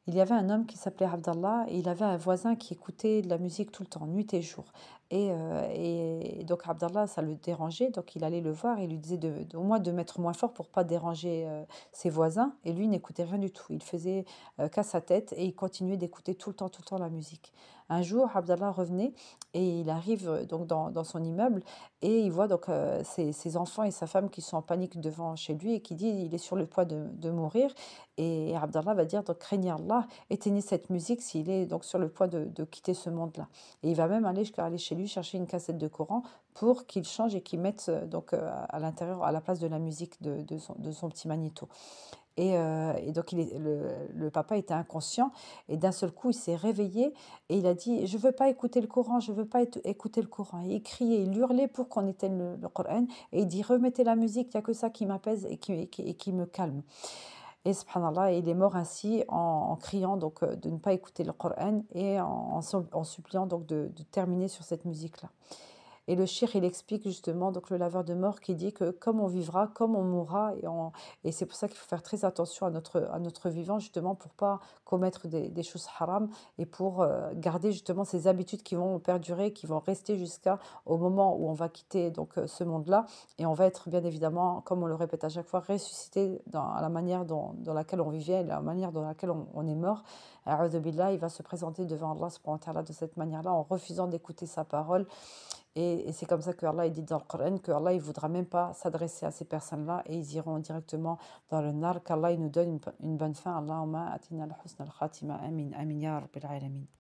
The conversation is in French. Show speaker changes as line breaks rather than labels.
Il y avait un homme qui s'appelait Abdallah et il avait un voisin qui écoutait de la musique tout le temps, nuit et jour. Et donc Abdallah, ça le dérangeait, donc il allait le voir et il lui disait au moins de mettre moins fort pour pas déranger ses voisins. Et lui n'écoutait rien du tout. Il faisait qu'à sa tête et il continuait d'écouter tout le temps la musique. Un jour, Abdallah revenait et il arrive donc dans son immeuble et il voit donc ses enfants et sa femme qui sont en panique devant chez lui et qui dit il est sur le point de mourir. Et Abdallah va dire donc craignez Allah, éteignez cette musique s'il est donc sur le point de quitter ce monde-là. Et il va même aller jusqu'à aller chez lui chercher une cassette de Coran pour qu'il change et qu'il mette donc à l'intérieur, à la place de la musique de son petit magnéto. Et donc le papa était inconscient et d'un seul coup il s'est réveillé et il a dit je veux pas écouter le Coran, je veux pas écouter le Coran. Et il criait, il hurlait pour qu'on éteigne le Coran et il dit remettez la musique, il n'y a que ça qui m'apaise et qui me calme. Et subhanallah, il est mort ainsi en criant donc de ne pas écouter le Coran et en suppliant donc de terminer sur cette musique-là. Et le shir, il explique justement, donc le laveur de mort, qui dit que comme on vivra, comme on mourra, et c'est pour ça qu'il faut faire très attention à notre vivant, justement, pour pas commettre des choses haram et pour garder justement ces habitudes qui vont perdurer, qui vont rester jusqu'à au moment où on va quitter donc ce monde-là, et on va être bien évidemment, comme on le répète à chaque fois, ressuscité à la manière dans laquelle on vivait, la manière dans laquelle on est mort. A'udhu billah, il va se présenter devant Allah subhanahu wa ta'ala de cette manière-là, en refusant d'écouter sa parole. Et c'est comme ça que Allah il dit dans le Coran que Allah il voudra même pas s'adresser à ces personnes-là et ils iront directement dans le nar, qu'Allah il nous donne une bonne fin. Allahumma atina al-husna al-khatima. Amin, amin ya rabbil alamin.